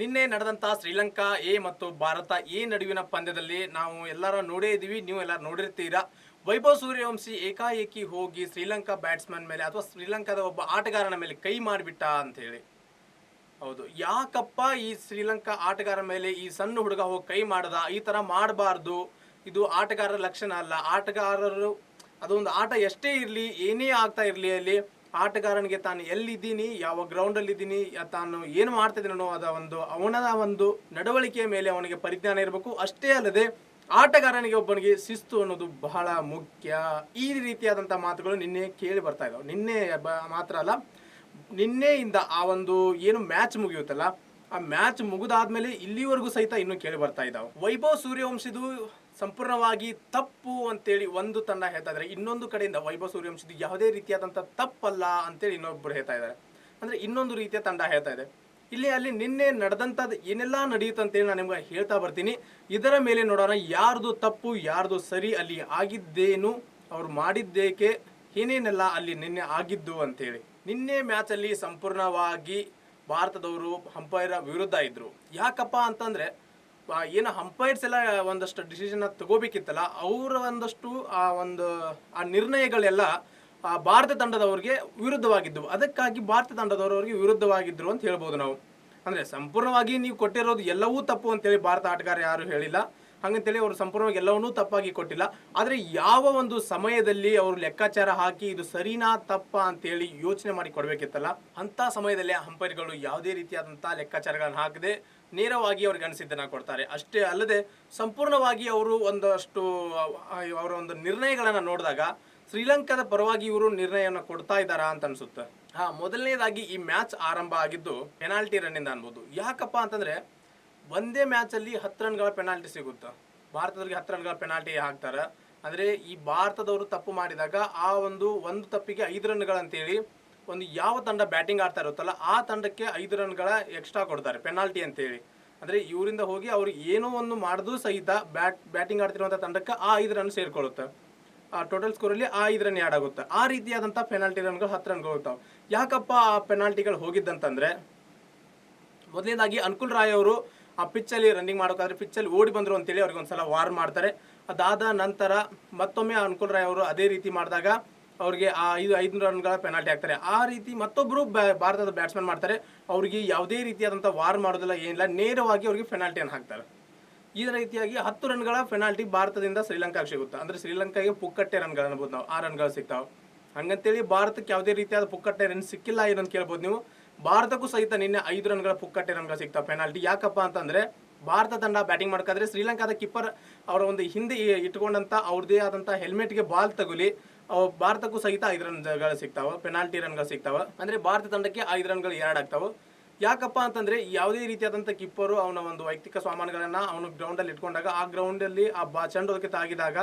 ನಿನ್ನೆ ನಡೆದಂಥ ಶ್ರೀಲಂಕಾ ಎ ಮತ್ತು ಭಾರತ ಎ ನಡುವಿನ ಪಂದ್ಯದಲ್ಲಿ ನಾವು ಎಲ್ಲರೂ ನೋಡೇ ಇದ್ದೀವಿ, ನೀವು ಎಲ್ಲರೂ ನೋಡಿರ್ತೀರಾ. ವೈಭವ್ ಸೂರ್ಯವಂಶಿ ಏಕಾಏಕಿ ಹೋಗಿ ಶ್ರೀಲಂಕಾ ಬ್ಯಾಟ್ಸ್ಮನ್ ಮೇಲೆ ಅಥವಾ ಶ್ರೀಲಂಕಾದ ಒಬ್ಬ ಆಟಗಾರನ ಮೇಲೆ ಕೈ ಮಾಡಿಬಿಟ್ಟ ಅಂತ ಹೇಳಿ. ಹೌದು, ಯಾಕಪ್ಪ ಈ ಶ್ರೀಲಂಕಾ ಆಟಗಾರ ಮೇಲೆ ಈ ಸಣ್ಣ ಹುಡುಗ ಹೋಗಿ ಕೈ ಮಾಡದ? ಈ ಥರ ಮಾಡಬಾರ್ದು, ಇದು ಆಟಗಾರರ ಲಕ್ಷಣ ಅಲ್ಲ. ಆಟಗಾರರು ಅದೊಂದು ಆಟ ಎಷ್ಟೇ ಇರಲಿ, ಏನೇ ಆಗ್ತಾ ಇರಲಿ, ಅಲ್ಲಿ ಆಟಗಾರನಿಗೆ ತಾನು ಎಲ್ಲಿದ್ದೀನಿ, ಯಾವ ಗ್ರೌಂಡಲ್ಲಿ ಇದ್ದೀನಿ, ತಾನು ಏನು ಮಾಡ್ತಿದ್ದೀನಿ ಅನ್ನೋ ಅವನ ಒಂದು ನಡವಳಿಕೆಯ ಮೇಲೆ ಅವನಿಗೆ ಪರಿಜ್ಞಾನ ಇರಬೇಕು. ಅಷ್ಟೇ ಅಲ್ಲದೆ ಆಟಗಾರನಿಗೆ ಒಬ್ಬನಿಗೆ ಶಿಸ್ತು ಅನ್ನೋದು ಬಹಳ ಮುಖ್ಯ. ಈ ರೀತಿಯಾದಂಥ ಮಾತುಗಳು ನಿನ್ನೆ ಕೇಳಿ ಬರ್ತಾ ಇದ್ದಾವೆ. ನಿನ್ನೆ ಮಾತ್ರ ಅಲ್ಲ, ನಿನ್ನೆಯಿಂದ ಆ ಒಂದು ಏನು ಮ್ಯಾಚ್ ಮುಗಿಯುತ್ತಲ್ಲ, ಆ ಮ್ಯಾಚ್ ಮುಗಿದಾದ್ಮೇಲೆ ಇಲ್ಲಿವರೆಗೂ ಸಹಿತ ಇನ್ನೂ ಕೇಳಿ ಬರ್ತಾ ಇದ್ದಾವೆ. ವೈಭವ್ ಸೂರ್ಯವಂಶಿದು ಸಂಪೂರ್ಣವಾಗಿ ತಪ್ಪು ಅಂತೇಳಿ ಒಂದು ತಂಡ ಹೇಳ್ತಾ ಇದ್ದಾರೆ. ಇನ್ನೊಂದು ಕಡೆಯಿಂದ ವೈಭವ್ ಸೂರ್ಯವಂಶಿದು ಯಾವುದೇ ರೀತಿಯಾದಂಥ ತಪ್ಪಲ್ಲ ಅಂತೇಳಿ ಇನ್ನೊಬ್ಬರು ಹೇಳ್ತಾ ಇದ್ದಾರೆ. ಅಂದರೆ ಇನ್ನೊಂದು ರೀತಿಯ ತಂಡ ಹೇಳ್ತಾ ಇದೆ. ಅಲ್ಲಿ ನಿನ್ನೆ ನಡೆದಂಥದ್ದು ಏನೆಲ್ಲ ನಡೆಯುತ್ತೆ ಅಂತೇಳಿ ನಾನು ನಿಮ್ಗೆ ಹೇಳ್ತಾ ಬರ್ತೀನಿ. ಇದರ ಮೇಲೆ ನೋಡೋಣ ಯಾರ್ದು ತಪ್ಪು ಯಾರ್ದು ಸರಿ, ಅಲ್ಲಿ ಆಗಿದ್ದೇನು, ಅವ್ರು ಮಾಡಿದ್ದೇಕೆ, ಏನೇನೆಲ್ಲ ಅಲ್ಲಿ ನಿನ್ನೆ ಆಗಿದ್ದು ಅಂತೇಳಿ. ನಿನ್ನೆ ಮ್ಯಾಚಲ್ಲಿ ಸಂಪೂರ್ಣವಾಗಿ ಭಾರತದವರು ಅಂಪೈರ್ ವಿರುದ್ಧ ಇದ್ರು. ಯಾಕಪ್ಪ ಅಂತಂದರೆ ಏನು ಅಂಪೈರ್ಸ್ ಎಲ್ಲ ಒಂದಷ್ಟು ಡಿಸಿಷನ್ ತಗೋಬೇಕಿತ್ತಲ್ಲ, ಅವರ ಒಂದಷ್ಟು ಆ ನಿರ್ಣಯಗಳೆಲ್ಲ ಭಾರತ ತಂಡದವರಿಗೆ ವಿರುದ್ಧವಾಗಿದ್ದವು. ಅದಕ್ಕಾಗಿ ಭಾರತ ತಂಡದವರಿಗೆ ವಿರುದ್ಧವಾಗಿದ್ದರು ಅಂತ ಹೇಳ್ಬೋದು ನಾವು. ಅಂದರೆ ಸಂಪೂರ್ಣವಾಗಿ ನೀವು ಕೊಟ್ಟಿರೋದು ಎಲ್ಲವೂ ತಪ್ಪು ಅಂತೇಳಿ ಭಾರತ ಆಟಗಾರ ಯಾರು ಹೇಳಿಲ್ಲ. ಹಾಗಂತೇಳಿ ಅವರು ಸಂಪೂರ್ಣವಾಗಿ ಎಲ್ಲವನ್ನೂ ತಪ್ಪಾಗಿ ಕೊಟ್ಟಿಲ್ಲ. ಆದರೆ ಯಾವ ಒಂದು ಸಮಯದಲ್ಲಿ ಅವರು ಲೆಕ್ಕಾಚಾರ ಹಾಕಿ ಇದು ಸರಿನಾ ತಪ್ಪಾ ಅಂತೇಳಿ ಯೋಚನೆ ಮಾಡಿ ಕೊಡಬೇಕಿತ್ತಲ್ಲ, ಅಂಥ ಸಮಯದಲ್ಲಿ ಅಂಪೈರ್ಗಳು ಯಾವುದೇ ರೀತಿಯಾದಂಥ ಲೆಕ್ಕಾಚಾರಗಳನ್ನು ಹಾಕದೆ ನೇರವಾಗಿ ಅವ್ರಿಗೆ ಅನಿಸಿದ್ದನ್ನು ಕೊಡ್ತಾರೆ. ಅಷ್ಟೇ ಅಲ್ಲದೆ ಸಂಪೂರ್ಣವಾಗಿ ಅವರು ಒಂದಷ್ಟು ಅವರ ಒಂದು ನಿರ್ಣಯಗಳನ್ನು ನೋಡಿದಾಗ ಶ್ರೀಲಂಕಾದ ಪರವಾಗಿ ಇವರು ನಿರ್ಣಯವನ್ನು ಕೊಡ್ತಾ ಇದ್ದಾರಾ ಅಂತ ಅನಿಸುತ್ತೆ. ಮೊದಲನೇದಾಗಿ ಈ ಮ್ಯಾಚ್ ಆರಂಭ ಆಗಿದ್ದು ಪೆನಾಲ್ಟಿ ರನ್ನಿಂದ ಅನ್ಬೋದು. ಯಾಕಪ್ಪ ಅಂತಂದರೆ ಒಂದೇ ಮ್ಯಾಚಲ್ಲಿ 10 ರನ್ಗಳ ಪೆನಾಲ್ಟಿ ಸಿಗುತ್ತೆ. ಭಾರತದವರಿಗೆ 10 ರನ್ಗಳ ಪೆನಾಲ್ಟಿ ಹಾಕ್ತಾರೆ. ಅಂದರೆ ಈ ಭಾರತದವರು ತಪ್ಪು ಮಾಡಿದಾಗ ಆ ಒಂದು ತಪ್ಪಿಗೆ 5 ರನ್ಗಳಂತೇಳಿ ಒಂದು ಯಾವ ತಂಡ ಬ್ಯಾಟಿಂಗ್ ಆಡ್ತಾ ಇರುತ್ತಲ್ಲ ಆ ತಂಡಕ್ಕೆ 5 ರನ್ಗಳ ಎಕ್ಸ್ಟ್ರಾ ಕೊಡ್ತಾರೆ ಪೆನಾಲ್ಟಿ ಅಂತೇಳಿ. ಅಂದರೆ ಇವರಿಂದ ಹೋಗಿ ಅವರು ಏನೋ ಒಂದು ಮಾಡಿದ್ರು ಸಹಿತ ಬ್ಯಾಟಿಂಗ್ ಆಡ್ತಿರುವಂಥ ತಂಡಕ್ಕೆ ಆ 5 ರನ್ ಸೇರ್ಕೊಳ್ಳುತ್ತೆ. ಆ ಟೋಟಲ್ ಸ್ಕೋರಲ್ಲಿ ಆ 5 ರನ್ ಆ್ಯಡ್ ಆಗುತ್ತೆ. ಆ ರೀತಿಯಾದಂಥ ಪೆನಾಲ್ಟಿ ರನ್ಗಳು 10 ರನ್ಗಳು ಹೋಗ್ತಾವೆ. ಯಾಕಪ್ಪ ಆ ಪೆನಾಲ್ಟಿಗಳು ಹೋಗಿದ್ದಂತಂದರೆ, ಮೊದಲನೇದಾಗಿ ಅನುಕೂಲ್ ರಾಯ್ ಅವರು ಆ ಪಿಚ್ಚಲ್ಲಿ ರನ್ನಿಂಗ್ ಮಾಡೋಕ್ಕಾದ್ರೆ ಪಿಚ್ಚಲ್ಲಿ ಓಡಿ ಬಂದರು ಅಂತೇಳಿ ಅವ್ರಿಗೆ ಒಂದ್ಸಲ ವಾರ್ನ್ ಮಾಡ್ತಾರೆ. ಅದಾದ ನಂತರ ಮತ್ತೊಮ್ಮೆ ಅನುಕೂಲ್ ರಾಯ್ ಅವರು ಅದೇ ರೀತಿ ಮಾಡಿದಾಗ ಅವ್ರಿಗೆ ಆ 5 ರನ್ಗಳ ಪೆನಾಲ್ಟಿ ಹಾಕ್ತಾರೆ. ಆ ರೀತಿ ಮತ್ತೊಬ್ಬರು ಭಾರತದ ಬ್ಯಾಟ್ಸ್ಮನ್ ಮಾಡ್ತಾರೆ. ಅವ್ರಿಗೆ ಯಾವುದೇ ರೀತಿಯಾದಂಥ ವಾರ್ ಮಾಡೋದಿಲ್ಲ, ಏನಿಲ್ಲ, ನೇರವಾಗಿ ಅವ್ರಿಗೆ ಪೆನಾಲ್ಟಿಯನ್ನು ಹಾಕ್ತಾರೆ. ಈ ರೀತಿಯಾಗಿ 10 ರನ್ಗಳ ಪೆನಾಲ್ಟಿ ಭಾರತದಿಂದ ಶ್ರೀಲಂಕಾಗೆ ಸಿಗುತ್ತೆ. ಅಂದರೆ ಶ್ರೀಲಂಕಾಗೆ ಪುಕ್ಕಟ್ಟೆ ರನ್ಗಳು ಅನ್ಬೋದು ನಾವು, 6 ರನ್ಗಳು ಸಿಗ್ತಾವೆ. ಹಂಗಂತೇಳಿ ಭಾರತಕ್ಕೆ ಯಾವುದೇ ರೀತಿಯಾದ ಪುಕ್ಕಟ್ಟೆ ರನ್ ಸಿಕ್ಕಿಲ್ಲ ಏನಂತ ಕೇಳ್ಬೋದು ನೀವು. ಭಾರತಕ್ಕೂ ಸಹಿತ ನಿನ್ನೆ 5 ರನ್ಗಳ ಪುಕ್ಕಟ್ಟೆ ರನ್ಗಳು ಸಿಗ್ತಾವೆ ಪೆನಾಲ್ಟಿ. ಯಾಕಪ್ಪ ಅಂತಂದರೆ ಭಾರತ ತಂಡ ಬ್ಯಾಟಿಂಗ್ ಮಾಡ್ಕಾದ್ರೆ ಶ್ರೀಲಂಕಾದ ಕೀಪರ್ ಅವರ ಒಂದು ಹಿಂದೆ ಇಟ್ಕೊಂಡಂಥ ಅವ್ರದ್ದೇ ಆದಂಥ ಹೆಲ್ಮೆಟ್ಗೆ ಬಾಲ್ ತಗುಲಿ ಭಾರತಕ್ಕೂ ಸಹಿತ 5 ರನ್ಗಳು ಸಿಗ್ತಾವೆ, ಪೆನಾಲ್ಟಿ ರನ್ಗಳು ಸಿಗ್ತಾವೆ. ಅಂದರೆ ಭಾರತ ತಂಡಕ್ಕೆ 5 ರನ್ಗಳು ಎರಡು ಆಗ್ತಾವೆ. ಯಾಕಪ್ಪ ಅಂತಂದರೆ ಯಾವುದೇ ರೀತಿಯಾದಂಥ ಕಿಪ್ಪರು ಅವನ ಒಂದು ವೈಯಕ್ತಿಕ ಸಾಮಾನುಗಳನ್ನು ಅವನು ಗ್ರೌಂಡಲ್ಲಿ ಇಟ್ಕೊಂಡಾಗ ಆ ಗ್ರೌಂಡಲ್ಲಿ ಆ ಚೆಂಡೋದಕ್ಕೆ ತಾಗಿದಾಗ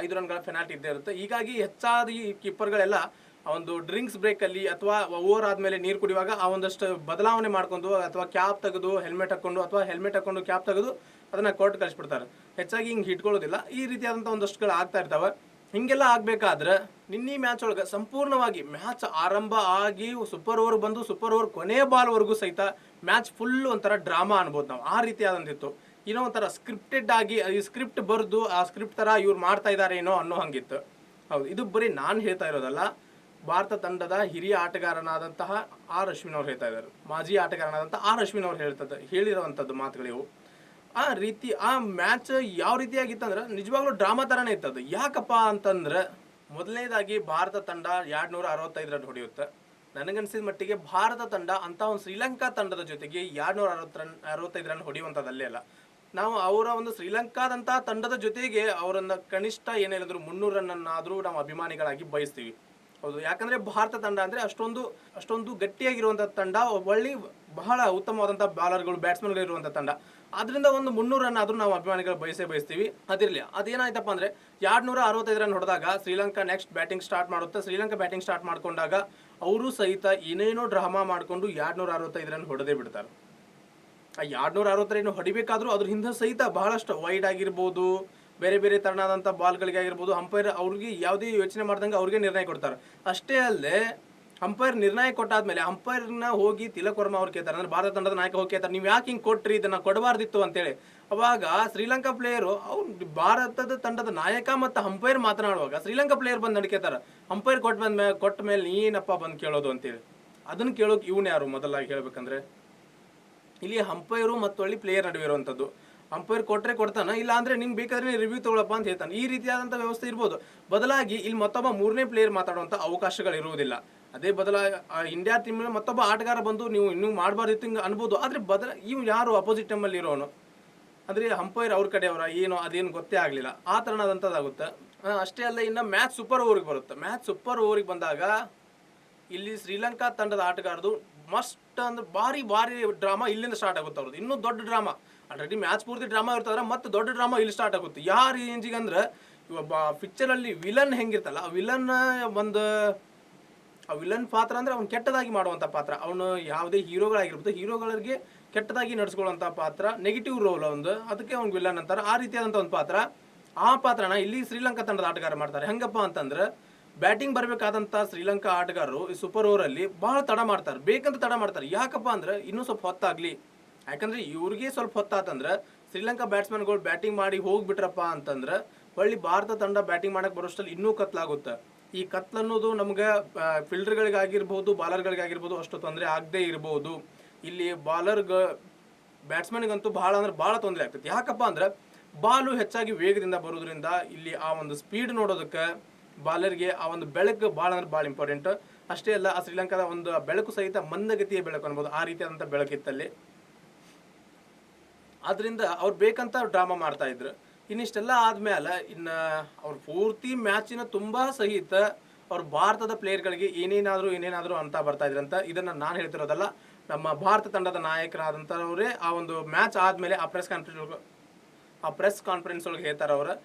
5 ರನ್ಗಳ ಪೆನಾಲ್ಟಿ ಇದ್ದೇ ಇರುತ್ತೆ. ಹೀಗಾಗಿ ಹೆಚ್ಚಾದ ಈ ಕಿಪ್ಪರ್ಗಳೆಲ್ಲ ಒಂದು ಡ್ರಿಂಕ್ಸ್ ಬ್ರೇಕಲ್ಲಿ ಅಥವಾ ಓವರ್ ಆದಮೇಲೆ ನೀರು ಕುಡಿಯುವಾಗ ಆ ಒಂದಷ್ಟು ಬದಲಾವಣೆ ಮಾಡ್ಕೊಂಡು ಅಥವಾ ಕ್ಯಾಪ್ ತೆಗೆದು ಹೆಲ್ಮೆಟ್ ಹಾಕ್ಕೊಂಡು ಅಥವಾ ಹೆಲ್ಮೆಟ್ ಹಾಕ್ಕೊಂಡು ಕ್ಯಾಪ್ ತೆಗೆದು ಅದನ್ನು ಕೋರ್ಟ್ ಕಳಿಸ್ಬಿಡ್ತಾರೆ. ಹೆಚ್ಚಾಗಿ ಹಿಂಗೆ ಇಟ್ಕೊಳ್ಳೋದಿಲ್ಲ. ಈ ರೀತಿಯಾದಂಥ ಒಂದಷ್ಟುಗಳು ಆಗ್ತಾ ಇರ್ತಾವೆ. ಹೀಗೆಲ್ಲ ಆಗಬೇಕಾದ್ರೆ ನಿನ್ನೆ ಮ್ಯಾಚ್ ಒಳಗೆ ಸಂಪೂರ್ಣವಾಗಿ ಮ್ಯಾಚ್ ಆರಂಭ ಆಗಿ ಸೂಪರ್ ಓವರ್ ಬಂದು ಸೂಪರ್ ಓವರ್ ಕೊನೆ ಬಾಲ್ವರೆಗೂ ಸಹಿತ ಮ್ಯಾಚ್ ಫುಲ್ ಒಂಥರ ಡ್ರಾಮಾ ಅನ್ಬೋದು ನಾವು. ಆ ರೀತಿಯಾದಂತಿತ್ತು. ಏನೋ ಒಂಥರ ಸ್ಕ್ರಿಪ್ಟೆಡ್ ಆಗಿ ಈ ಸ್ಕ್ರಿಪ್ಟ್ ಬರೆದು ಆ ಸ್ಕ್ರಿಪ್ಟ್ ಥರ ಇವ್ರು ಮಾಡ್ತಾ ಇದ್ದಾರೆ ಏನೋ ಅನ್ನೋ ಹಂಗಿತ್ತು. ಹೌದು, ಇದು ಬರೀ ನಾನು ಹೇಳ್ತಾ ಇರೋದಲ್ಲ, ಭಾರತ ತಂಡದ ಹಿರಿಯ ಆಟಗಾರನಾದಂತಹ ಆರ್ ಅಶ್ವಿನ್ ಅವ್ರು ಹೇಳ್ತಾ ಇದ್ದಾರೆ. ಮಾಜಿ ಆಟಗಾರನಾದಂಥ ಆರ್ ಅಶ್ವಿನ್ ಅವ್ರು ಹೇಳಿರುವಂಥದ್ದು ಮಾತುಗಳಿವು. ಆ ರೀತಿ ಆ ಮ್ಯಾಚ್ ಯಾವ ರೀತಿಯಾಗಿತ್ತಂದ್ರೆ ನಿಜವಾಗ್ಲೂ ಡ್ರಾಮಾ ಥರನೇ ಇತ್ತದು. ಯಾಕಪ್ಪ ಅಂತಂದ್ರೆ ಮೊದಲನೇದಾಗಿ ಭಾರತ ತಂಡ 265 ರನ್ ಹೊಡೆಯುತ್ತೆ. ನನಗನ್ಸಿದ ಮಟ್ಟಿಗೆ ಭಾರತ ತಂಡ ಅಂತ ಒಂದು ಶ್ರೀಲಂಕಾ ತಂಡದ ಜೊತೆಗೆ 265 ರನ್ ಹೊಡೆಯುವಂಥದ್ದಲ್ಲೇ ಅಲ್ಲ. ನಾವು ಅವರ ಒಂದು ಶ್ರೀಲಂಕಾದಂಥ ತಂಡದ ಜೊತೆಗೆ ಅವರನ್ನ ಕನಿಷ್ಠ ಏನೇಳಿದ್ರು 300 ರನ್ನನ್ನಾದರೂ ನಾವು ಅಭಿಮಾನಿಗಳಾಗಿ ಬಯಸ್ತೀವಿ. ಹೌದು, ಯಾಕಂದರೆ ಭಾರತ ತಂಡ ಅಂದರೆ ಅಷ್ಟೊಂದು ಗಟ್ಟಿಯಾಗಿರುವಂಥ ತಂಡ, ಒಳ್ಳೆ ಬಹಳ ಉತ್ತಮವಾದಂಥ ಬಾಲರ್ಗಳು ಬ್ಯಾಟ್ಸ್ಮನ್ಗಳು ಇರುವಂಥ ತಂಡ. ಅದರಿಂದ ಒಂದು 300 ರನ್ ಆದರೂ ನಾವು ಅಭಿಮಾನಿಗಳು ಬಯಸ್ತೀವಿ. ಅದಿರಲಿ, ಅದೇನಾಯ್ತಪ್ಪ ಅಂದರೆ 265 ರನ್ ಹೊಡೆದಾಗ ಶ್ರೀಲಂಕಾ ನೆಕ್ಸ್ಟ್ ಬ್ಯಾಟಿಂಗ್ ಸ್ಟಾರ್ಟ್ ಮಾಡುತ್ತೆ. ಶ್ರೀಲಂಕಾ ಬ್ಯಾಟಿಂಗ್ ಸ್ಟಾರ್ಟ್ ಮಾಡ್ಕೊಂಡಾಗ ಅವರು ಸಹಿತ ಏನೇನೋ ಡ್ರಾಮಾ ಮಾಡಿಕೊಂಡು 265 ರನ್ ಹೊಡೆದೇ ಬಿಡ್ತಾರೆ. ಆ 260 ರನ್ ಹೊಡಿಬೇಕಾದ್ರೂ ಅದ್ರ ಹಿಂದೆ ಸಹಿತ ಬಹಳಷ್ಟು ವೈಡ್ ಆಗಿರ್ಬೋದು, ಬೇರೆ ಬೇರೆ ತರನಾದಂಥ ಬಾಲ್ಗಳಿಗೆ ಆಗಿರ್ಬೋದು, ಅಂಪೈರ್ ಅವ್ರಿಗೆ ಯಾವುದೇ ಯೋಚನೆ ಮಾಡ್ದಂಗೆ ಅವ್ರಿಗೆ ನಿರ್ಣಯ ಕೊಡ್ತಾರೆ. ಅಷ್ಟೇ ಅಲ್ಲದೆ ಅಂಪೈರ್ ನಿರ್ಣಯ ಕೊಟ್ಟಾದ್ಮೇಲೆ ಅಂಪೈರ್ನ ಹೋಗಿ ತಿಲಕ್ ವರ್ಮಾ ಅವ್ರು ಕೇಳ್ತಾರೆ, ಅಂದ್ರೆ ಭಾರತ ತಂಡದ ನಾಯಕ ಹೋಗಿ ಕೇಳ್ತಾರೆ, ನೀವು ಯಾಕೆ ಹಿಂಗೆ ಕೊಟ್ರಿ, ಇದನ್ನ ಕೊಡಬಾರ್ದಿತ್ತು ಅಂತೇಳಿ. ಅವಾಗ ಶ್ರೀಲಂಕಾ ಪ್ಲೇಯರು ಅವ್ರು ಭಾರತದ ತಂಡದ ನಾಯಕ ಮತ್ತು ಅಂಪೈರ್ ಮಾತನಾಡುವಾಗ ಶ್ರೀಲಂಕಾ ಪ್ಲೇಯರ್ ಬಂದು ನಡ್ಕೇತಾರೆ, ಅಂಪೈರ್ ಕೊಟ್ಟ ಮೇಲೆ ನೀನಪ್ಪ ಬಂದು ಕೇಳೋದು ಅಂತೇಳಿ. ಅದನ್ನ ಕೇಳೋಕೆ ಇವನು ಯಾರು ಮೊದಲಾಗಿ ಹೇಳ್ಬೇಕಂದ್ರೆ, ಇಲ್ಲಿ ಅಂಪೈರು ಮತ್ತು ಅಲ್ಲಿ ಪ್ಲೇಯರ್ ನಡುವೆ ಇರುವಂಥದ್ದು. ಅಂಪೈರ್ ಕೊಟ್ಟರೆ ಕೊಡ್ತಾನೆ, ಇಲ್ಲ ಅಂದ್ರೆ ನಿಂಗೆ ಬೇಕಾದ್ರೆ ರಿವ್ಯೂ ತಗೊಳಪ್ಪ ಅಂತ ಹೇಳ್ತಾನೆ. ಈ ರೀತಿಯಾದಂಥ ವ್ಯವಸ್ಥೆ ಇರ್ಬೋದು. ಬದಲಾಗಿ ಇಲ್ಲಿ ಮತ್ತೊಬ್ಬ ಮೂರನೇ ಪ್ಲೇಯರ್ ಮಾತಾಡುವಂಥ ಅವಕಾಶಗಳು ಇರುವುದಿಲ್ಲ. ಅದೇ ಇಂಡಿಯಾ ಟೀಮ್ನ ಮತ್ತೊಬ್ಬ ಆಟಗಾರ ಬಂದು ನೀವು ಇನ್ನೂ ಮಾಡಬಾರ್ದಿತ್ತು ಹಿಂಗೆ ಅನ್ಬೋದು. ಆದರೆ ಇವ್ ಯಾರು ಅಪೋಸಿಟ್ ಟೀಮಲ್ಲಿ ಇರೋನು, ಅಂದರೆ ಅಂಪೈರ್ ಅವ್ರ ಕಡೆಯವರ ಏನೋ ಅದೇನು ಗೊತ್ತೇ ಆಗಲಿಲ್ಲ, ಆ ಥರನಾದಂಥದ್ದಾಗುತ್ತೆ. ಅಷ್ಟೇ ಅಲ್ಲ, ಇನ್ನು ಮ್ಯಾಚ್ ಸೂಪರ್ ಓವರಿಗೆ ಬರುತ್ತೆ. ಮ್ಯಾಚ್ ಸೂಪರ್ ಓವರಿಗೆ ಬಂದಾಗ ಇಲ್ಲಿ ಶ್ರೀಲಂಕಾ ತಂಡದ ಆಟಗಾರದು ಮಸ್ಟ್ ಅಂದ್ರೆ ಭಾರಿ ಡ್ರಾಮಾ ಇಲ್ಲಿಂದ ಸ್ಟಾರ್ಟ್ ಆಗುತ್ತೆ. ಅವ್ರದ್ದು ಇನ್ನೂ ದೊಡ್ಡ ಡ್ರಾಮಾ. ಆಲ್ರೆಡಿ ಮ್ಯಾಚ್ ಪೂರ್ತಿ ಡ್ರಾಮಾ ಇರ್ತದ್ರೆ ಮತ್ತೆ ದೊಡ್ಡ ಡ್ರಾಮಾ ಇಲ್ಲಿ ಸ್ಟಾರ್ಟ್ ಆಗುತ್ತೆ. ಯಾವ ರೇಂಜಿಗೆ ಅಂದ್ರೆ, ಒಬ್ಬ ಪಿಕ್ಚರಲ್ಲಿ ವಿಲನ್ ಹೆಂಗಿರ್ತಲ್ಲ, ಆ ವಿಲನ್ ಪಾತ್ರ ಅಂದ್ರೆ ಅವ್ನು ಕೆಟ್ಟದಾಗಿ ಮಾಡುವಂಥ ಪಾತ್ರ. ಅವನು ಯಾವುದೇ ಹೀರೋಗಳಾಗಿರ್ಬೋದು, ಹೀರೋಗಳಿಗೆ ಕೆಟ್ಟದಾಗಿ ನಡೆಸ್ಕೊಳ್ಳುವಂಥ ಪಾತ್ರ, ನೆಗೆಟಿವ್ ರೋಲ್ ಒಂದು, ಅದಕ್ಕೆ ಅವ್ನು ವಿಲನ್ ಅಂತಾರೆ. ಆ ರೀತಿಯಾದಂಥ ಒಂದು ಪಾತ್ರ, ಆ ಪಾತ್ರನ ಇಲ್ಲಿ ಶ್ರೀಲಂಕಾ ತಂಡದ ಆಟಗಾರ ಮಾಡ್ತಾರೆ. ಹೆಂಗಪ್ಪ ಅಂತಂದ್ರೆ, ಬ್ಯಾಟಿಂಗ್ ಬರಬೇಕಾದಂಥ ಶ್ರೀಲಂಕಾ ಆಟಗಾರರು ಈ ಸೂಪರ್ ಓವರಲ್ಲಿ ಭಾಳ ತಡ ಮಾಡ್ತಾರೆ, ಬೇಕಂತ ತಡ ಮಾಡ್ತಾರೆ. ಯಾಕಪ್ಪ ಅಂದ್ರೆ ಇನ್ನೂ ಸ್ವಲ್ಪ ಹೊತ್ತಾಗಲಿ, ಯಾಕಂದ್ರೆ ಇವ್ರಿಗೆ ಸ್ವಲ್ಪ ಹೊತ್ತಾತಂದ್ರೆ ಶ್ರೀಲಂಕಾ ಬ್ಯಾಟ್ಸ್ಮನ್ಗಳು ಬ್ಯಾಟಿಂಗ್ ಮಾಡಿ ಹೋಗ್ಬಿಟ್ರಪ್ಪ ಅಂತಂದ್ರೆ ಹೊಳ್ಳಿ ಭಾರತ ತಂಡ ಬ್ಯಾಟಿಂಗ್ ಮಾಡಕ್ಕೆ ಬರೋಷ್ಟಲ್ಲಿ ಇನ್ನೂ ಕತ್ಲಾಗುತ್ತೆ. ಈ ಕತ್ಲನ್ನೋದು ನಮ್ಗೆ ಫೀಲ್ಡರ್ಗಳಿಗಾಗಿರ್ಬೋದು, ಬಾಲರ್ಗಳಿಗಾಗಿರ್ಬೋದು ಅಷ್ಟು ತೊಂದರೆ ಆಗದೆ ಇರ್ಬೋದು. ಇಲ್ಲಿ ಬ್ಯಾಟ್ಸ್ಮನ್ಗಂತೂ ಭಾಳ ಅಂದ್ರೆ ಭಾಳ ತೊಂದರೆ ಆಗ್ತೈತಿ. ಯಾಕಪ್ಪ ಅಂದ್ರೆ ಬಾಲು ಹೆಚ್ಚಾಗಿ ವೇಗದಿಂದ ಬರೋದ್ರಿಂದ ಇಲ್ಲಿ ಆ ಒಂದು ಸ್ಪೀಡ್ ನೋಡೋದಕ್ಕೆ ಬಾಲರ್ಗೆ ಆ ಒಂದು ಬೆಳಕು ಭಾಳ ಅಂದ್ರೆ ಭಾಳ ಇಂಪಾರ್ಟೆಂಟ್. ಅಷ್ಟೇ ಅಲ್ಲ, ಆ ಶ್ರೀಲಂಕಾದ ಒಂದು ಬೆಳಕು ಸಹಿತ ಮಂದಗತಿಯ ಬೆಳಕು ಅನ್ಬೋದು, ಆ ರೀತಿಯಾದಂಥ ಬೆಳಕಿತ್ತಲ್ಲಿ. ಆದ್ರಿಂದ ಅವ್ರು ಬೇಕಂತ ಡ್ರಾಮಾ ಮಾಡ್ತಾ ಇದ್ರು. ಇನ್ನಿಷ್ಟೆಲ್ಲ ಆದ್ಮೇಲೆ ಇನ್ನು ಅವ್ರು ಪೂರ್ತಿ ಮ್ಯಾಚಿನ ತುಂಬಾ ಸಹಿತ ಅವ್ರು ಭಾರತದ ಪ್ಲೇಯರ್ಗಳಿಗೆ ಏನೇನಾದರೂ ಅಂತ ಬರ್ತಾ ಇದ್ರಂತ. ಇದನ್ನ ನಾನು ಹೇಳ್ತಿರೋದಲ್ಲ, ನಮ್ಮ ಭಾರತ ತಂಡದ ನಾಯಕರಾದಂಥವ್ರೇ ಆ ಒಂದು ಮ್ಯಾಚ್ ಆದ್ಮೇಲೆ ಆ ಪ್ರೆಸ್ ಕಾನ್ಫರೆನ್ಸ್ ಒಳಗೆ ಹೇಳ್ತಾರೆ.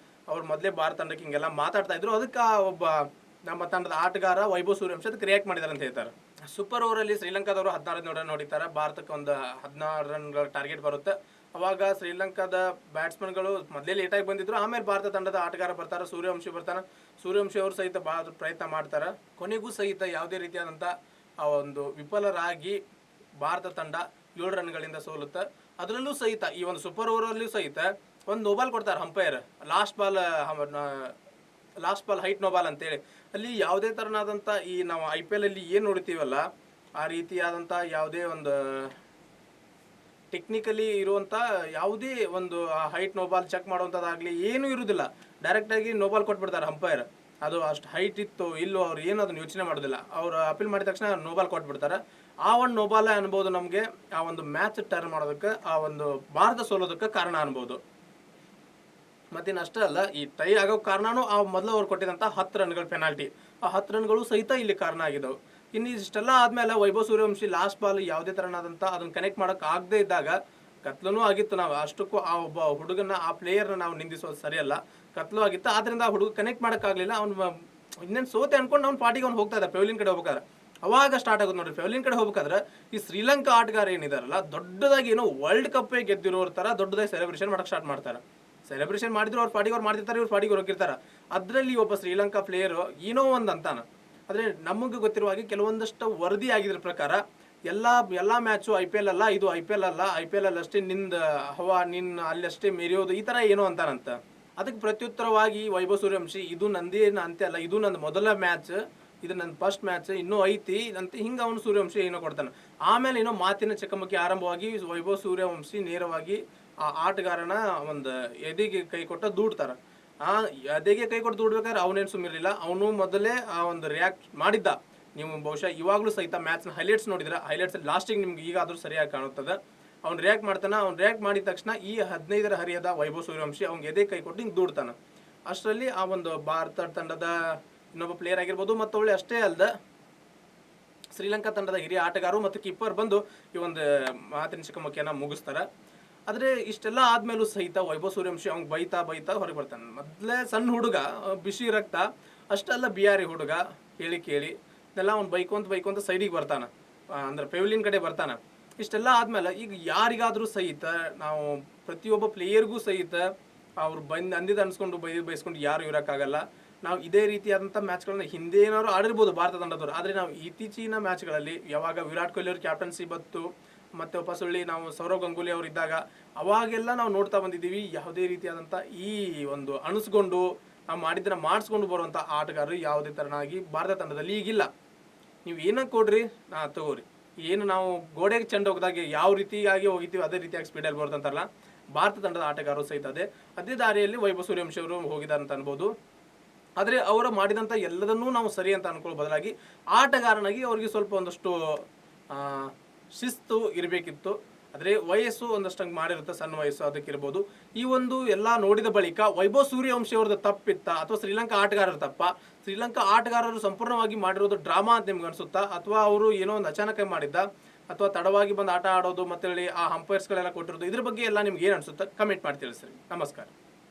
ಅವ್ರು ಮೊದಲೇ ಭಾರತ ತಂಡಕ್ಕೆ ಹಿಂಗೆಲ್ಲ ಮಾತಾಡ್ತಾ ಇದ್ರು. ಅದಕ್ಕೆ ಒಬ್ಬ ನಮ್ಮ ತಂಡದ ಆಟಗಾರ ವೈಭವ್ ಸೂರ್ಯವಂಶಿ ಅದಕ್ಕೆ ರಿಯಾಕ್ಟ್ ಮಾಡಿದಾರೆ ಅಂತ ಹೇಳ್ತಾರೆ. ಸೂಪರ್ ಓವರಲ್ಲಿ ಶ್ರೀಲಂಕಾದವರು 16 ರನ್ ಹೊಡಿತಾರೆ, ಭಾರತಕ್ಕೆ ಒಂದು 16 ರನ್ಗಳ ಟಾರ್ಗೆಟ್ ಬರುತ್ತೆ. ಅವಾಗ ಶ್ರೀಲಂಕಾದ ಬ್ಯಾಟ್ಸ್ಮನ್ಗಳು ಮೊದಲೇ ಲೇಟಾಗಿ ಬಂದಿದ್ರು. ಆಮೇಲೆ ಭಾರತ ತಂಡದ ಆಟಗಾರ ಬರ್ತಾರೆ, ಸೂರ್ಯವಂಶಿ ಅವರು ಸಹಿತ ಭಾಳ ಪ್ರಯತ್ನ ಮಾಡ್ತಾರೆ. ಕೊನೆಗೂ ಸಹಿತ ಯಾವುದೇ ರೀತಿಯಾದಂಥ ಆ ಒಂದು ವಿಫಲರಾಗಿ ಭಾರತ ತಂಡ 7 ರನ್ಗಳಿಂದ ಸೋಲುತ್ತೆ. ಅದರಲ್ಲೂ ಸಹಿತ ಈ ಒಂದು ಸೂಪರ್ ಓವರಲ್ಲೂ ಸಹಿತ ಒಂದು ನೋಬಾಲ್ ಕೊಡ್ತಾರೆ umpire, last ball height no ball ಅಂತೇಳಿ. ಅಲ್ಲಿ ಯಾವುದೇ ಥರನಾದಂಥ ಈ ನಾವು IPL ಅಲ್ಲಿ ಏನು ನೋಡ್ತೀವಲ್ಲ, ಆ ರೀತಿಯಾದಂಥ ಯಾವುದೇ ಒಂದು ಟೆಕ್ನಿಕಲಿ ಇರುವಂಥ ಯಾವುದೇ ಒಂದು ಹೈಟ್ ನೋಬಾಲ್ ಚೆಕ್ ಮಾಡುವಂಥದ್ದಾಗಲಿ ಏನೂ ಇರುವುದಿಲ್ಲ. ಡೈರೆಕ್ಟಾಗಿ ನೋಬಾಲ್ ಕೊಟ್ಬಿಡ್ತಾರೆ ಅಂಪೈರ್. ಅದು ಅಷ್ಟು ಹೈಟ್ ಇತ್ತು ಇಲ್ಲೋ ಅವ್ರು ಏನು ಅದನ್ನು ಯೋಚನೆ ಮಾಡೋದಿಲ್ಲ. ಅವ್ರು ಅಪೀಲ್ ಮಾಡಿದ ತಕ್ಷಣ ನೋಬಾಲ್ ಕೊಟ್ಬಿಡ್ತಾರೆ. ಆ ಒಂದು ನೋಬಾಲ್ ಅನ್ಬೋದು ನಮಗೆ ಆ ಒಂದು ಮ್ಯಾಚ್ ಟರ್ನ್ ಮಾಡೋದಕ್ಕೆ, ಆ ಒಂದು ಭಾರತ ಸೋಲೋದಕ್ಕೆ ಕಾರಣ ಅನ್ಬೋದು. ಮತ್ತೇನಷ್ಟೇ ಅಲ್ಲ, ಈ ಟೈ ಆಗೋ ಕಾರಣನೂ ಆ ಮೊದಲು ಅವ್ರು ಕೊಟ್ಟಿದ್ದಂಥ 10 ರನ್ಗಳ ಪೆನಾಲ್ಟಿ, ಆ 10 ರನ್ಗಳು ಸಹಿತ ಇಲ್ಲಿ ಕಾರಣ ಆಗಿದ್ದವು. ಇನ್ನು ಇಷ್ಟೆಲ್ಲ ಆದಮೇಲೆ ವೈಭವ್ ಸೂರ್ಯವಂಶಿ ಲಾಸ್ಟ್ ಬಾಲ್ ಯಾವುದೇ ಥರನಾದಂಥ ಅದನ್ನು ಕನೆಕ್ಟ್ ಮಾಡೋಕೆ ಆಗದೆ ಇದ್ದಾಗ ಕತ್ಲೂ ಆಗಿತ್ತು. ನಾವು ಅಷ್ಟಕ್ಕೂ ಆ ಒಬ್ಬ ಹುಡುಗನ, ಆ ಪ್ಲೇಯರ್ನ ನಾವು ನಿಂದಿಸೋದು ಸರಿಯಲ್ಲ. ಕತ್ಲು ಆಗಿತ್ತು, ಆದ್ದರಿಂದ ಆ ಹುಡುಗ ಕನೆಕ್ಟ್ ಮಾಡೋಕ್ಕಾಗಲಿಲ್ಲ. ಅವ್ನು ಇನ್ನೇನು ಸೋತೆ ಅನ್ಕೊಂಡು ಅವ್ನು ಪಾರ್ಟಿಗೆ ಅವ್ನು ಹೋಗ್ತಾ ಇದ್ದ, ಪೆವಿಲಿಯನ್ ಕಡೆ ಹೋಗ್ಬೇಕಾದ್ರೆ. ಅವಾಗ ಸ್ಟಾರ್ಟ್ ಆಗುತ್ತೆ ನೋಡ್ರಿ. ಪೆವಿಲಿಯನ್ ಕಡೆ ಹೋಗ್ಬೇಕಾದ್ರೆ ಈ ಶ್ರೀಲಂಕಾ ಆಟಗಾರ ಏನಿದಾರಲ್ಲ, ದೊಡ್ಡದಾಗಿ ಏನೋ ವರ್ಲ್ಡ್ ಕಪ್ಪೇ ಗೆದ್ದಿರೋರ ಥರ ದೊಡ್ಡದಾಗಿ ಸೆಲೆಬ್ರೇಷನ್ ಮಾಡೋಕೆ ಸ್ಟಾರ್ಟ್ ಮಾಡ್ತಾರೆ. ಸೆಲೆಬ್ರೇಷನ್ ಮಾಡಿದ್ರು ಅವ್ರ ಪಾರ್ಟಿಗೆ ಅವ್ರು ಮಾಡ್ತಿರ್ತಾರೆ, ಇವ್ರು ಪಾರ್ಟಿಗೆ ಹೋಗಿರ್ತಾರೆ. ಅದರಲ್ಲಿ ಒಬ್ಬ ಶ್ರೀಲಂಕಾ ಪ್ಲೇಯರು ಏನೋ ಒಂದು ಅಂತಾನ. ಆದರೆ ನಮಗೆ ಗೊತ್ತಿರುವ ಹಾಗೆ ಕೆಲವೊಂದಷ್ಟು ವರದಿ ಆಗಿದ್ರ ಪ್ರಕಾರ ಎಲ್ಲ ಮ್ಯಾಚು IPL ಅಲ್ಲ, ಇದು IPL ಅಲ್ಲ, IPL ಅಲ್ಲಿ ಅಷ್ಟೇ ನಿಂದ ಹವಾ, ಅಲ್ಲಿ ಅಷ್ಟೇ ಮೆರೆಯೋದು, ಈ ಥರ ಏನೋ ಅಂತಾನಂತ. ಅದಕ್ಕೆ ಪ್ರತ್ಯುತ್ತರವಾಗಿ ವೈಭವ್ ಸೂರ್ಯವಂಶಿ, ಇದು ನಂದೇನು ಅಂತೆ ಅಲ್ಲ, ಇದು ನನ್ನ ಮೊದಲ ಮ್ಯಾಚ್, ಇದು ನನ್ನ ಫಸ್ಟ್ ಮ್ಯಾಚ್, ಇನ್ನೂ ಐತಿ ಅಂತ ಹಿಂಗೆ ಅವನು ಸೂರ್ಯವಂಶಿ ಏನೋ ಕೊಡ್ತಾನೆ. ಆಮೇಲೆ ಏನೋ ಮಾತಿನ ಚಕಮಕಿ ಆರಂಭವಾಗಿ ವೈಭವ್ ಸೂರ್ಯವಂಶಿ ನೇರವಾಗಿ ಆ ಆಟಗಾರನ ಒಂದು ಎದೆಗೆ ಕೈ ಕೊಟ್ಟ ದೂಡ್ತಾರೆ. ಆ ಎದೆಗೆ ಕೈ ಕೊಟ್ಟು ದೂಡ್ಬೇಕಾದ್ರೆ ಅವನೇನು ಸುಮ್ಮಿರಲಿಲ್ಲ. ಅವನು ಮೊದಲೇ ಆ ಒಂದು ರಿಯಾಕ್ಟ್ ಮಾಡಿದ್ದ. ನೀವು ಬಹುಶಃ ಇವಾಗಲೂ ಸಹಿತ ಮ್ಯಾಚ್ನ ಹೈಲೈಟ್ಸ್ ನೋಡಿದ್ರೆ, ಹೈಲೈಟ್ಸ್ ಲಾಸ್ಟಿಗೆ ನಿಮ್ಗೆ ಈಗಾದರೂ ಸರಿಯಾಗಿ ಕಾಣುತ್ತದೆ. ಅವ್ನು ರಿಯಾಕ್ಟ್ ಮಾಡ್ತಾನೆ. ಅವ್ನು ರಿಯಾಕ್ಟ್ ಮಾಡಿದ ತಕ್ಷಣ ಈ 15ರ ಹರಿಯದ ವೈಭವ್ ಸೂರ್ಯವಂಶಿ ಅವ್ನಿಗೆ ಎದೆ ಕೈ ಕೊಟ್ಟು ಹಿಂಗೆ ದೂಡ್ತಾನೆ. ಅಷ್ಟರಲ್ಲಿ ಆ ಒಂದು ಭಾರತ ತಂಡದ ಇನ್ನೊಬ್ಬ ಪ್ಲೇಯರ್ ಆಗಿರ್ಬೋದು, ಮತ್ತು ಅಷ್ಟೇ ಅಲ್ಲದೆ ಶ್ರೀಲಂಕಾ ತಂಡದ ಹಿರಿಯ ಆಟಗಾರರು ಮತ್ತು ಕೀಪರ್ ಬಂದು ಈ ಒಂದು ಮಾತಿನ ಚಕಮಕಿಯನ್ನು ಮುಗಿಸ್ತಾರೆ. ಆದರೆ ಇಷ್ಟೆಲ್ಲ ಆದಮೇಲೂ ಸಹಿತ ವೈಭವ್ ಸೂರ್ಯವಂಶಿ ಅವ್ನಿಗೆ ಬೈತಾ ಹೊರಗೆ ಬರ್ತಾನೆ. ಮೊದಲೇ ಸಣ್ಣ ಹುಡುಗ, ಬಿಸಿ ರಕ್ತ, ಅಷ್ಟೆಲ್ಲ ಬಿಯಾರಿ ಹುಡುಗ, ಕೇಳಿ ಇದೆಲ್ಲ ಅವ್ನು ಬೈಕೊಂತ ಸೈಡಿಗೆ ಬರ್ತಾನೆ, ಅಂದ್ರೆ ಪೆವಿಲಿಯನ್ ಕಡೆ ಬರ್ತಾನೆ. ಇಷ್ಟೆಲ್ಲ ಆದಮೇಲೆ ಈಗ ಯಾರಿಗಾದರೂ ಸಹಿತ ನಾವು ಪ್ರತಿಯೊಬ್ಬ ಪ್ಲೇಯರ್ಗೂ ಸಹಿತ ಅವ್ರು ಅಂದಿದ್ದು ಅನ್ಸ್ಕೊಂಡು ಬೈಸ್ಕೊಂಡು ಯಾರು ಇರೋಕ್ಕಾಗಲ್ಲ. ನಾವು ಇದೇ ರೀತಿಯಾದಂಥ ಮ್ಯಾಚ್ಗಳನ್ನ ಹಿಂದೆ ಏನಾದ್ರು ಆಡಿರ್ಬೋದು ಭಾರತ ತಂಡದವರು, ಆದರೆ ನಾವು ಇತ್ತೀಚಿನ ಮ್ಯಾಚ್ಗಳಲ್ಲಿ ಯಾವಾಗ ವಿರಾಟ್ ಕೊಹ್ಲಿ ಅವ್ರ ಕ್ಯಾಪ್ಟನ್ಸಿ ಬತ್ತು ಮತ್ತು ವಾಪಸ್ ನಾವು ಸೌರವ್ ಗಂಗೂಲಿ ಅವರು ಇದ್ದಾಗ ಅವಾಗೆಲ್ಲ ನಾವು ನೋಡ್ತಾ ಬಂದಿದ್ದೀವಿ ಯಾವುದೇ ರೀತಿಯಾದಂಥ ಈ ಒಂದು ಅಣಿಸ್ಕೊಂಡು ನಾವು ಮಾಡಿದ್ದನ್ನ ಮಾಡಿಸ್ಕೊಂಡು ಬರುವಂಥ ಆಟಗಾರರು ಯಾವುದೇ ಥರನಾಗಿ ಭಾರತ ತಂಡದಲ್ಲಿ ಈಗಿಲ್ಲ. ನೀವು ಏನಕ್ಕೆ ಕೊಡ್ರಿ ತಗೋರಿ, ಏನು ನಾವು ಗೋಡೆಗೆ ಚೆಂಡು ಹೋಗಿದಾಗ ಯಾವ ರೀತಿಯಾಗಿ ಹೋಗಿದ್ದೀವಿ ಅದೇ ರೀತಿಯಾಗಿ ಸ್ಪೀಡಲ್ಲಿ ಬರ್ತಂತಾರಲ್ಲ, ಭಾರತ ತಂಡದ ಆಟಗಾರರು ಸಹಿತ ಅದೇ ದಾರಿಯಲ್ಲಿ ವೈಭವ್ ಸೂರ್ಯವಂಶಿ ಅವರು ಹೋಗಿದ್ದಾರೆ ಅಂತ ಅನ್ಬೋದು. ಆದರೆ ಅವರು ಮಾಡಿದಂಥ ಎಲ್ಲದನ್ನೂ ನಾವು ಸರಿ ಅಂತ ಅನ್ಕೊಳ್ಳೋ ಬದಲಾಗಿ ಆಟಗಾರನಾಗಿ ಅವರಿಗೆ ಸ್ವಲ್ಪ ಒಂದಷ್ಟು ಶಿಸ್ತು ಇರಬೇಕಿತ್ತು. ಆದರೆ ವಯಸ್ಸು ಒಂದಷ್ಟಂಗೆ ಮಾಡಿರುತ್ತೆ, ಸಣ್ಣ ವಯಸ್ಸು ಅದಕ್ಕಿರ್ಬೋದು. ಈ ಒಂದು ಎಲ್ಲ ನೋಡಿದ ಬಳಿಕ ವೈಭವ್ ಸೂರ್ಯವಂಶಿ ಅವ್ರದ್ದು ತಪ್ಪಿತ್ತ ಅಥವಾ ಶ್ರೀಲಂಕಾ ಆಟಗಾರರ ತಪ್ಪ? ಶ್ರೀಲಂಕಾ ಆಟಗಾರರು ಸಂಪೂರ್ಣವಾಗಿ ಮಾಡಿರೋದು ಡ್ರಾಮಾ ಅಂತ ನಿಮ್ಗೆ ಅನಿಸುತ್ತಾ, ಅಥವಾ ಅವರು ಏನೋ ಒಂದು ಅಚಾನಕ್ ಮಾಡಿದ್ದ, ಅಥವಾ ತಡವಾಗಿ ಬಂದು ಆಟ ಆಡೋದು ಮತ್ತೆ ಆ ಅಂಪೈರ್ಸ್ಗಳೆಲ್ಲ ಕೊಟ್ಟಿರೋದು, ಇದ್ರ ಬಗ್ಗೆ ಎಲ್ಲ ನಿಮ್ಗೆ ಏನು ಅನಿಸುತ್ತಾ ಕಮೆಂಟ್ ಮಾಡಿ ತಿಳಿಸ್ರಿ. ನಮಸ್ಕಾರ.